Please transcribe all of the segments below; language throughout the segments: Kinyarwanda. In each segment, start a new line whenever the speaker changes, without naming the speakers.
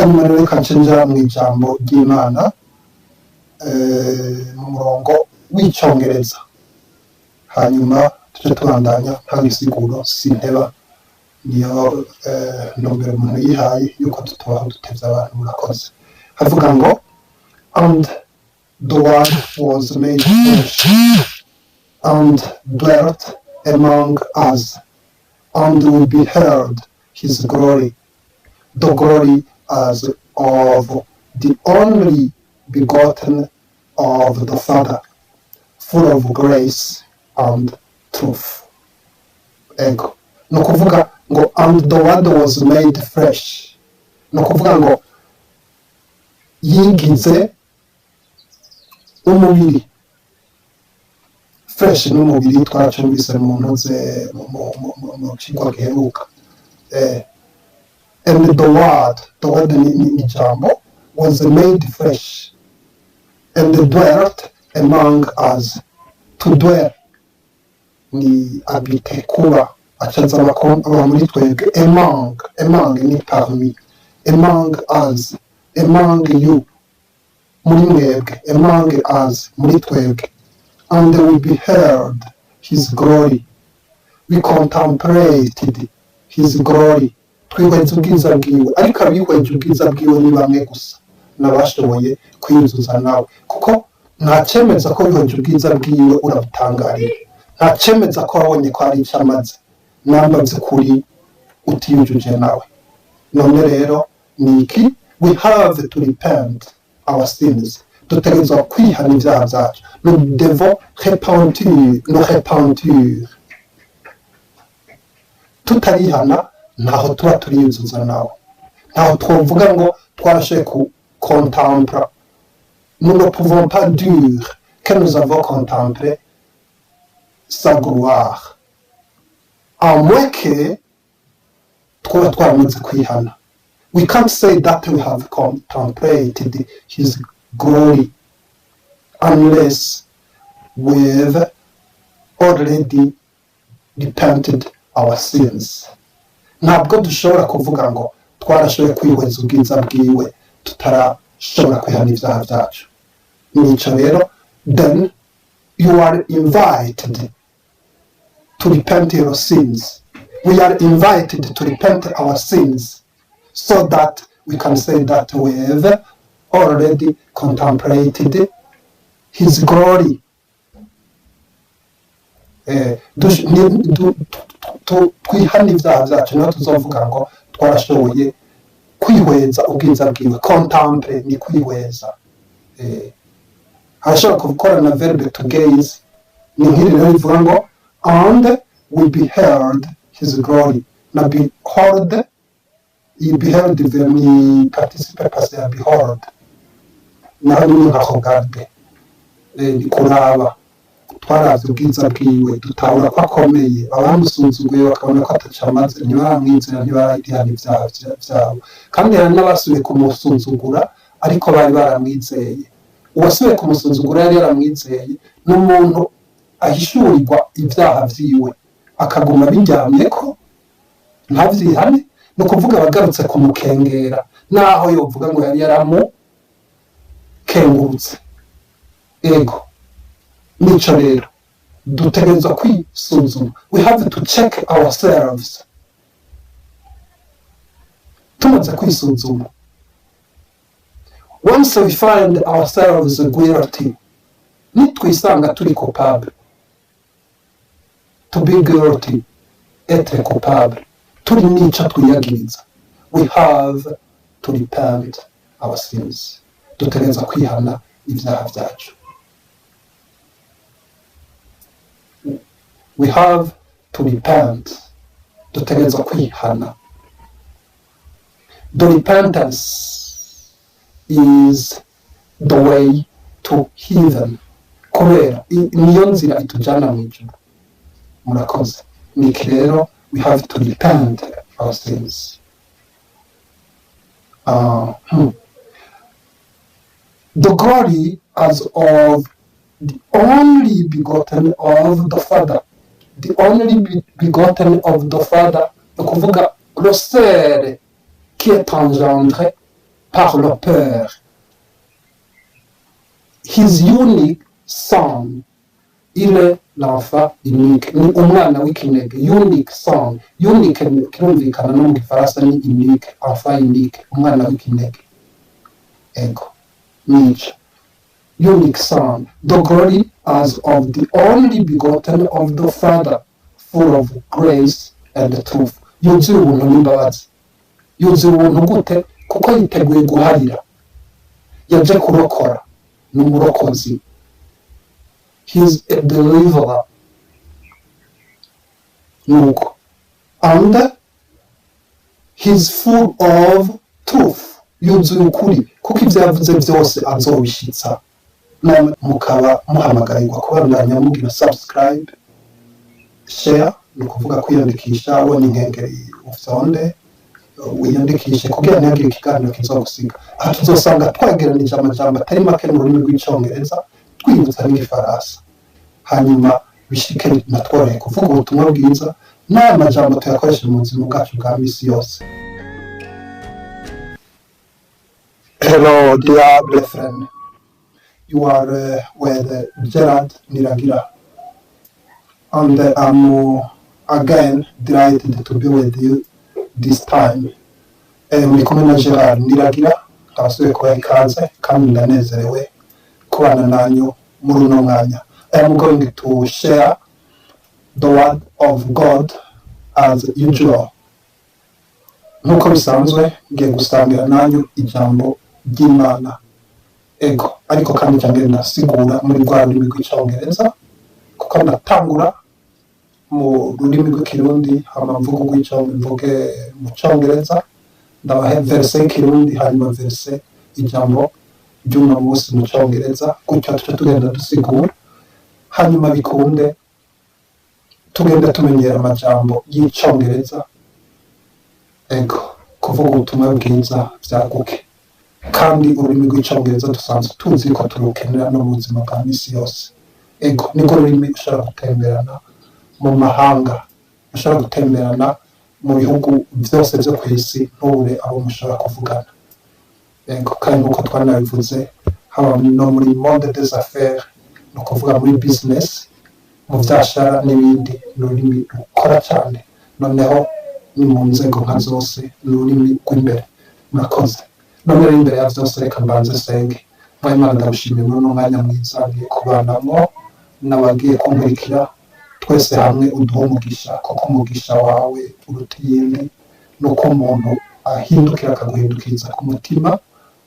hanyuma rero kancenja mu ijambo ry'Imana mu murongo w'icyongereza, hanyuma tuje tubandanya nta gisiguro sinteba, niyo ntumbero umuntu yihaye yuko tutobaho dutevye abantu. Murakoze. Havuga ngo and the word was made flesh and dwelt among us, and we beheld his glory, the glory as of the only begotten of the Father, full of grace and truth. Ego. No kuvuga ngo and the word was made flesh. No kuvuga ngo yigize umubiri. Flesh n'umubiri twaracumbise mu ntuze mu kigwa giheruka. And the word ni jambo, was made flesh and dwelt among us. To dwell ni habiter, kuba, acaza aba muri twebwe. Among ni parmi, among us, among you, muri mwebwe, among us, muri twebwe. And we beheld his glory, we contemplated his glory. Twihweza ubwiza bwiwe, ariko abihweje ubwiza bwiwe ni bamwe gusa n'abashoboye kwiyuzuza nawe, kuko nta cemeza ko wihweje ubwiza bwiwe urabutangarira, nta cemeza ko wabonye ko hari icyo amaze, namba by'ukuri utiyujuje nawe. None rero ni iki? We have to repent our sins. Dutegerezwa kwihana ibyaha byacu. Nous devons nos repentir. Tutarihana ntaho tuba turiyuzuza nawe, ntaho twovuga ngo twarashoboye kukontempla. Nous ne pouvons pas dire que nous avons contemplé sa gloire, à moins que twaba twaramaze kwihana. We can't say that we have contemplated his glory unless we've already repented our sins. Ntabwo dushobora kuvuga ngo twarashoboye kwihweza ubwiza bwiwe tutarashobora kwihana ibyaha byacu. Nico rero, then you are invited to repent your sins. We are invited to repent our sins so that we can say that we have already contemplated his glory. Twihana ibyaha byacu niho tuzovuga ngo twarashoboye kwihweza ubwiza bwiwe. Contemple ni kwihweza. Harashobora gukora na verbe to gaze, ni nk'iri rero rivuga ngo and we beheld his glory. Na behold, you beheld the participe passé ya behold, naho ni nka regarde, ni kuraba. Twarazi ubwiza bwiwe, dutahura ko akomeye, abamusunzuguye bakabona ko atacamaze, ntibaramwizera, ntibarihana ibyaha byabo. Kandi hari n'abasubiye kumusunzugura ariko bari baramwizeye. Uwasubiye kumusunzugura yari yaramwizeye n'umuntu ahishurirwa ibyaha vyiwe akaguma biryamye ko ntavyihane, no kuvuga abagarutse kumukengera, naho yovuga ngo yari yaramukengurutse. Ego. Nico rero dutegerezwa kwisuzuma. We have to check ourselves. Tumaze kwisuzuma, once we find ourselves guilty, nitwisanga turi coupable, to be guilty, être coupable, turi nica twiyagiriza, we have to repent our sins. Dutegerezwa kwihana ibyaha byacu. We have to repent. Dutegerezwa kwihana. The repentance is the way to heaven. Kubera niyo nzira itujana mu ijuru. Murakoze. Niki rero, we have to repent our sins. The glory as of the only begotten of the Father. The only begotten of the Father, le kuvuga le seul qui est engendré par le Père. His unique son, il est l'enfant unique, ni umwana w'ikinege, unique son, unique kirumvikana no mu gifaransa ni unique, enfant unique, umwana w'ikinege. Ego, nico. Unique son, the glory as of the only begotten of the Father, full of grace and truth. Yuzuye ubuntu n'imbabazi. Yuzuye ubuntu gute? Kuko yiteguye guharira. Yaje kurokora. Ni umurokozi. He is a deliverer. Nuko. And he is full of truth. Yuzuye ukuri. Kuko ibyo yavuze byose azobishitsa. Namwe mukaba muhamagarirwa kubandanya mugira subscribe, share, ni ukuvuga kwiyandikisha, wona inkengeri ufyonde, wiyandikishe kugira ntihagire ikiganiro kizogusiga. Aha tuzosanga twegeranije amajambo atari make mu rurimi rw'icongereza, twibutsa n'igifaransa. Hanyuma bishike natworohe kuvuga ubutumwa bwiza, n'aya majambo tuyakoresha mu buzima bwacu bwa misi yose. Hello dear brethren. You are with Gerard Niragira, and I'm again delighted to be with you this time. Muri kumwe na Gerard Niragira, abasuye kubaha ikaze kandi ndanezerewe kubana nanyu muri uno mwanya. I am going to share the word of God as usual. Nk'uko bisanzwe ngiye gusangira nanyu ijambo ry'Imana. Ego, ariko kandi cyangwa ndasigura muri rwa rurimi rw'icongereza kuko ndatangura mu rurimi rw'ikirundi hama mvuge mu congereza ndabahe verse y'ikirundi hanyuma verse ijambo ry'uno munsi mu congereza gutyo tuca tugenda dusigura hanyuma bikunde tugenda tumenyera amajambo y'icongereza. Ego, kuvuga ubutumwa bwiza byaguke. Kandi ururimi rw'icongereza dusanzwe tuzi ko turukenera no mu buzima bwa misi yose. Ego, niko rurimi ushobora gutemberana mu mahanga, ushobora gutemberana mu bihugu byose byo ku isi ntubure abo mushobora kuvugana. Ego, kandi nk'uko twanabivuze haba no muri monde des affaires, ni ukuvuga muri business, mu byashara n'ibindi, ni ururimi rukora cyane. Noneho ni mu nzego nka zose, ni ururimi rw'imbere. Murakoze. None rero imbere ya byose reka mbanze senge. Imana ndagushimiye muri uno mwanya mwiza ngiye kubanamo n'abagiye kunkurikira, twese hamwe uduhe umugisha, kuko umugisha wawe uruta iyindi, nuko umuntu ahindukira akaguhindukiza ku mutima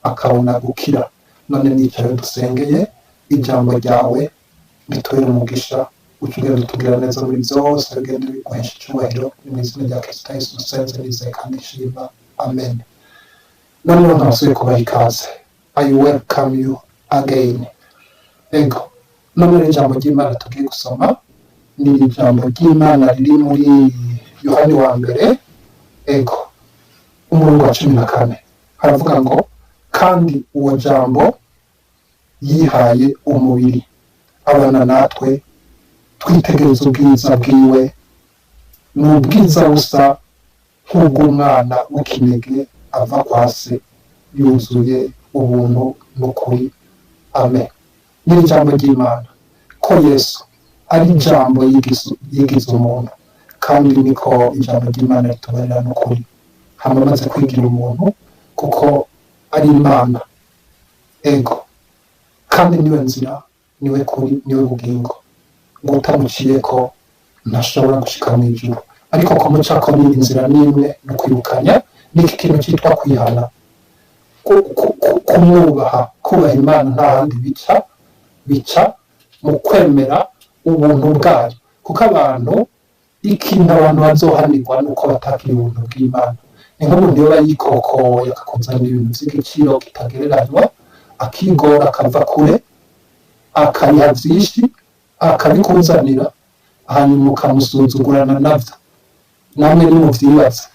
akabona gukira. None nicaye dusengeye ijambo ryawe ritubere umugisha, ucugenda utubwira neza muri byose, bigende biguhesha icyubahiro, mu izina rya Kristo Yesu dusenze nizeye kandi nshima. Amen. None nkasuye kubaha ikaze. I welcome you again. Ego, none ijambo ry'Imana tugiye gusoma ni ijambo ry'Imana riri muri Yohani wa mbere, ego, umurongo wa 14. Haravuga ngo, kandi uwo jambo yihaye umubiri, abana natwe, twitegereza ubwiza bwiwe, ni ubwiza busa nk'ubw'umwana w'ikinege ava kwa se, yuzuye ubuntu n'ukuri. Amen. Ni ijambo ry'Imana ko Yesu ari ijambo yigize umuntu, kandi niko ijambo ry'Imana ritubarira n'ukuri. Hama amaze kwigira umuntu kuko ari Imana. Ego, kandi niwe nzira, niwe kuri, niwe bugingo. Ngo utamuciye ko ntashobora gushika mu ijuru, ariko ko mucako ni inzira n'imwe no kwirukanya n'iki kintu cyitwa kwihana, kumwubaha, kubaha Imana nta handi bica mu kwemera ubuntu bwayo. Kuko abantu, ikintu abantu bazohanirwa nuko batakira ubuntu bw'Imana. Ni nk'umuntu yoba yikokoye akakuzanira ibintu by'igiciro kitagereranywa, akigora akava kure, akariha vyinshi, akabikuzanira, hanyuma ukamusuzugurana navyo. Namwe nimuvyibaza.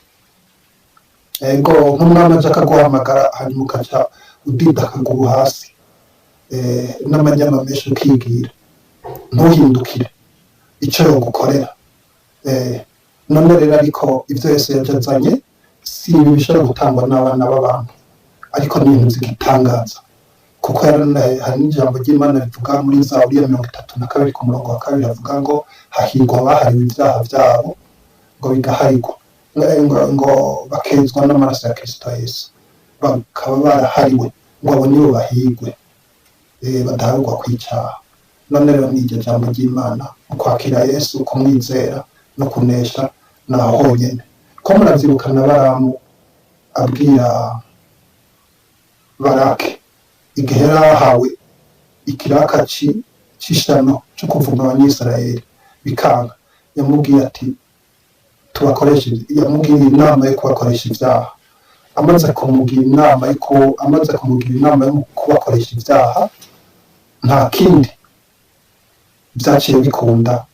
Ego, nk'umwana aje akaguhamagara hanyuma ukaca udida akaguru hasi, n'amanyama menshi ukigira, ntuhindukire icyo yogukorera. None rero ariko ibyo Yesu yaje azanye si ibi bishobora gutangwa n'abana b'abantu. ariko ni ibintu zigitangaza kuko hari n'ijambo ry'Imana rivuga muri Zaburi ya 32 ku murongo wa 2 havuga ngo hahirwa abahariwe ibyaha byabo ngo bigaharirwa ngo bakezwa n'amaraso ya Kristo Yesu bakaba barahariwe ngo abo nibo bahigwe badaharwa kw'icyaha. None rero ni iryo jambo ry'Imana kwakira Yesu kumwizera no kunesha naho honyene ko muravyirukana Baramu abwira Baraki igihe yahawe ikiraka c'ishano cyo kuvuma abanyisirayeli bikanga yamubwiye ati yamubwiye inama yo kubakoresha ibyaha amaze kumugira inama yo kubakoresha ibyaha nta kindi byaciye bikunda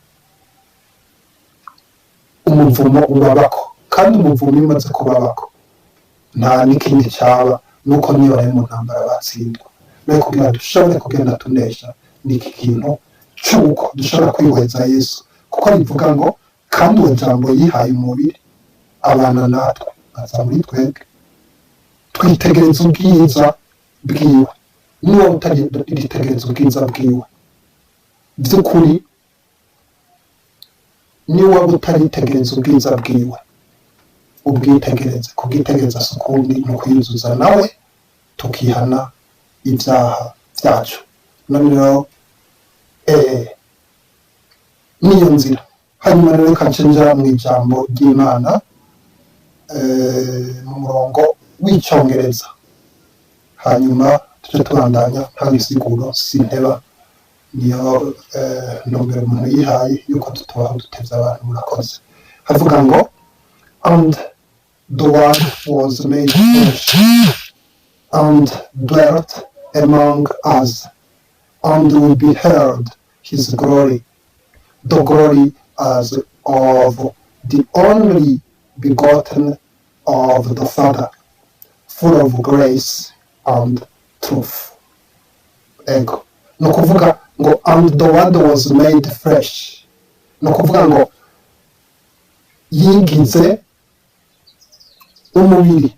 umuvumo ubabako kandi umuvumo imaze kubabako nta n'ikindi cyaba nuko niba ari mu ntambara batsindwa no kugira dushobore kugenda tunesha n'iki kintu cy'uko dushobora kwihweza Yesu kuko rivuga ngo kandi uwo jambo yihaye umubiri abana natwe aza muri twebwe twitegereza ubwiza bwiwe niba utaritegereza ubwiza bwiwe by'ukuri niba utaritegereza ubwiza bwiwe kubwitegereza si ukundi ni ukwiyuzuza nawe tukihana ibyaha byacu. None rero niyo nzira hanyuma rero kacenja mu ijambo ry'Imana mu murongo w'icyongereza hanyuma tuje tubandanya nta bisiguro sinteba niyo ntumbero umuntu yihaye yuko tutubaho duteza abantu murakoze. Havuga ngo and the Word was made flesh and dwelt among us, and we beheld his glory, the glory as of the only begotten of the Father, full of grace and truth. Ego. No kuvuga ngo and the Word was made flesh. No kuvuga ngo yigize umubiri.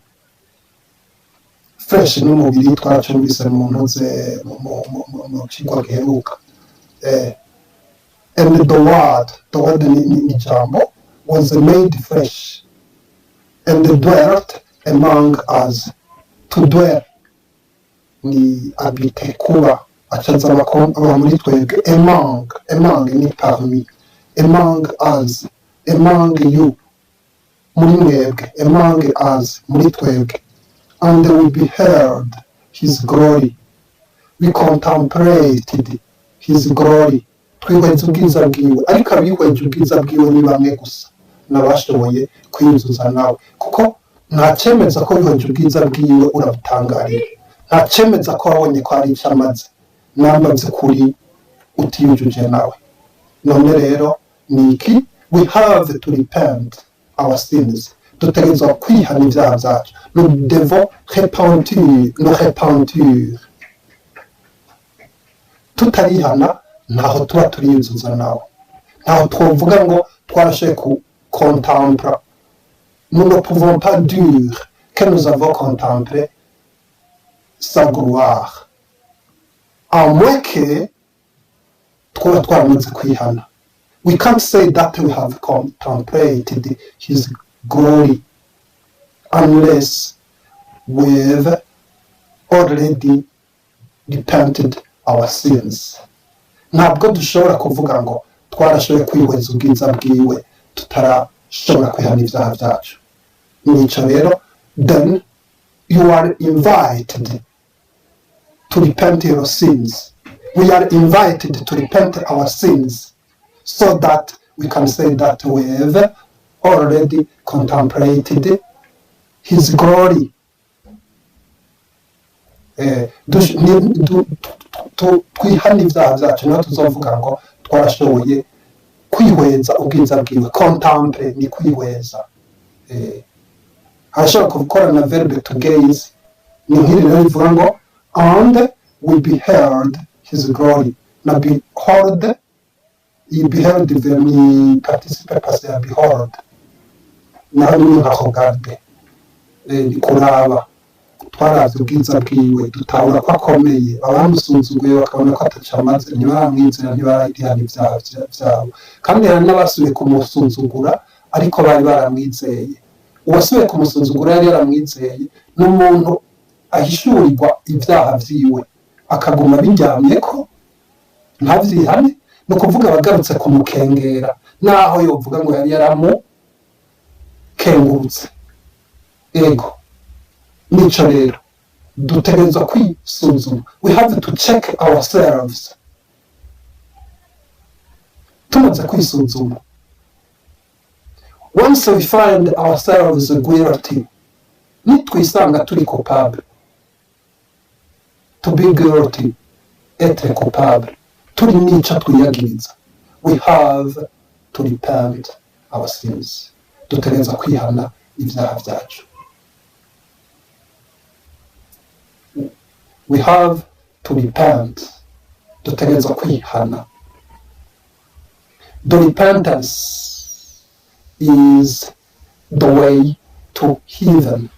Fresh n'umubiri twaracumbise mu ntuze mu kigwa giheruka. And the word ni jambo was made flesh and dwelt among us. To dwell ni habite kuba acaza aba muri twebwe among ni parmi among us among you muri mwebwe among us muri twebwe. And we beheld his glory, we contemplated his glory. Twihweza ubwiza bwiwe ariko abihweje ubwiza bwiwe ni bamwe gusa n'abashoboye kwiyuzuza nawe kuko nta cemeza ko wihweje ubwiza bwiwe urabutangarira nta cemeza ko wabonye ko ari icyo amaze namba by'ukuri utiyujuje nawe. None rero ni iki? We have to repent our sins. Dutegerezwa kwihana ibyaha byacu. Nous devons repentir. Tutarihana ntaho tuba turiyuzuza nawe ntaho twovuga ngo twarashoboye contempler. Nous ne pouvons pas dire que nous avons contemplé sa gloire à moins que twaba twaramaze kwihana. We can't say that we have contemplated his glory unless we've already repented our sins. Ntabwo dushobora kuvuga ngo twarashoboye kwihweza ubwiza bwiwe tutarashobora kwihana ibyaha byacu. Nico rero then you are invited to repent your sins. We are invited to repent our sins so that we can say that we've already contemplated his glory. Twihana ibyaha byacu niho tuzovuga ngo twarashoboye kwihweza ubwiza bwiwe. Contemple ni kwihweza. Harashobora gukora na verbe to gaze ni nk'iri rero rivuga ngo and we beheld his glory. Na behold iyi beheld ni participe passé ya behold naho ni nka regarde ni kuraba twaravye ubwiza bwiwe dutahura ko akomeye, abamusunzuguye bakabona ko atacamaze ntibaramwizera, ntibarihana ivyaha vyabo, kandi hari n'abasubiye kumusunzugura ariko bari baramwizeye. Uwasubiye kumusunzugura yari yaramwizeye n'umuntu ahishurirwa ivyaha vyiwe akaguma biryamyeko ntavyihane, ni ukuvuga abagarutse kumukengera naho yovuga ngo yari yaramukengurutse. Ego nico rero dutegerezwa kwisuzuma, we have to check ourselves. Tumaze kwisuzuma, once we find ourselves guilty, nitwisanga turi coupable, to be guilty, être coupable, turi nica twiyagiriza, we have to repent our sins. Dutegerezwa kwihana ivyaha vyacu. We have to repent. Dutegerezwa kwihana. The repentance is the way to heaven.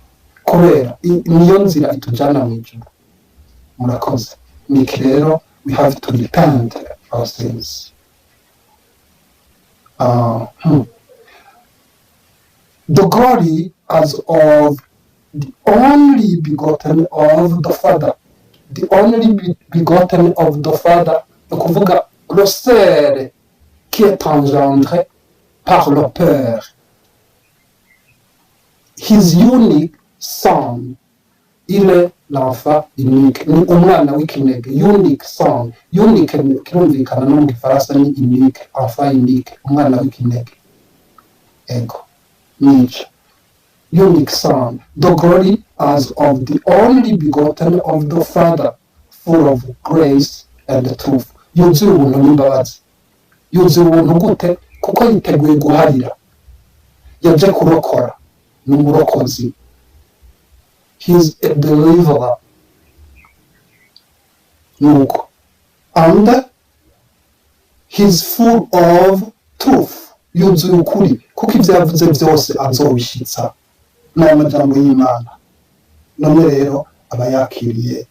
Kubera niyo nzira itujana mw'ijuru. Murakoze. Niki rero, we have to repent our sins. The glory as of the only begotten of the Father. The only begotten of the Father, le kuvuga le seul qui est engendré par le Père. His unique son, il est l'enfant unique, ni umwana w'ikinege, unique son, unique kirumvikana no mu gifaransa ni unique, enfant unique, umwana w'ikinege. Ego, nico. Unique son, the glory as of the only begotten of the Father, full of grace and truth. Yuzuye ubuntu n'imbabazi. Yuzuye ubuntu gute? Kuko yiteguye guharira. Yaje kurokora. Ni umurokozi. He is a deliverer. Nuko. And he is full of truth. Yuzuye ukuri. Kuko ivyo yavuze vyose azobishitsa. N'aya majambo y'Imana. None rero abayakiriye,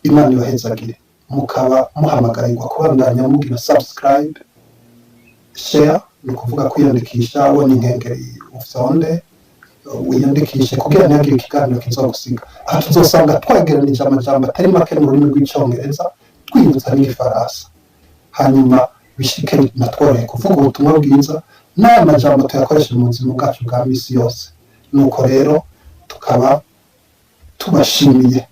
Imana ibahezagire, mukaba muhamagarirwa kubandanya mugira subscribe, share, ni ukuvuga kwiyandikisha, wona inkengeri ufyonde, wiyandikishe kugira ntihagire ikiganiro kizogusiga. Aha tuzosanga twegeranije amajambo atari make mu rurimi rw'icongereza, twibutsa n'igifaransa. Hanyuma bishike natworohe kuvuga ubutumwa bwiza, n'aya majambo tuyakoresha mu buzima bwacu bwa misi yose. Nuko rero tukaba tubashimiye,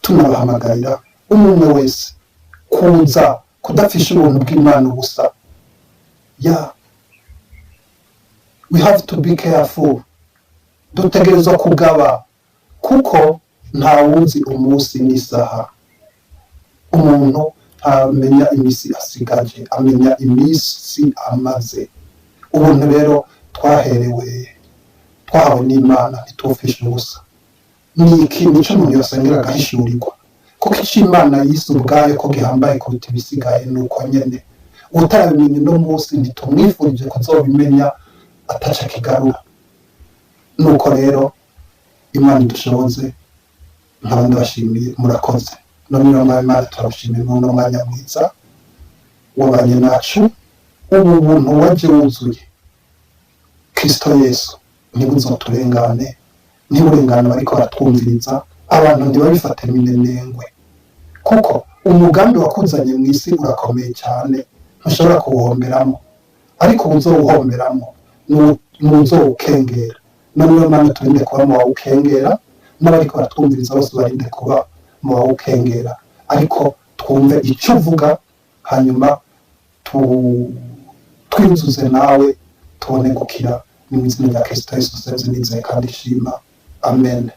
tunabahamagarira umwe wese kuza kudafisha ubuntu bw'Imana ubusa. Yeah, we have to be careful. Dutegerezwa kugaba kuko ntawuzi umunsi n'isaha. Umuntu amenya imisi asigaje, amenya imisi amaze. Ubuntu rero twahawe n'Imana ntitufishe ubusa. Niki nico umuntu yosengera agahishurirwa, kuko ico Imana yise ubwayo ko gihambaye kuruta ibisigaye nuko nyene. Utarabimenya uno munsi ntitumwifurije kuzobimenya ataca kigarura. Nuko rero Imana idushoboze, nkaba ndabashimiye, murakoze. None Imana turabashimiye mu mwanya mwiza wabanye nacu. Ubu buntu waje wuzuye Kristo Yesu ntibuzoturengane, ntiburengane bariko baratwumviriza, abantu ntibabifate minenengwe, kuko umugambi wakuzanye mw'isi urakomeye cyane, ntushobora kuwuhomberamo, ariko uzowuhomberamo n'uzowukengera. None Imana turinde kuba mu bawukengera, n'abariko baratwumviriza bose barinde kuba mu bawukengera, ariko twumve icyo uvuga, hanyuma twinzuze nawe tubone gukira. Mu izina rya Kristo Yesu nizeye kandi shima. Amen.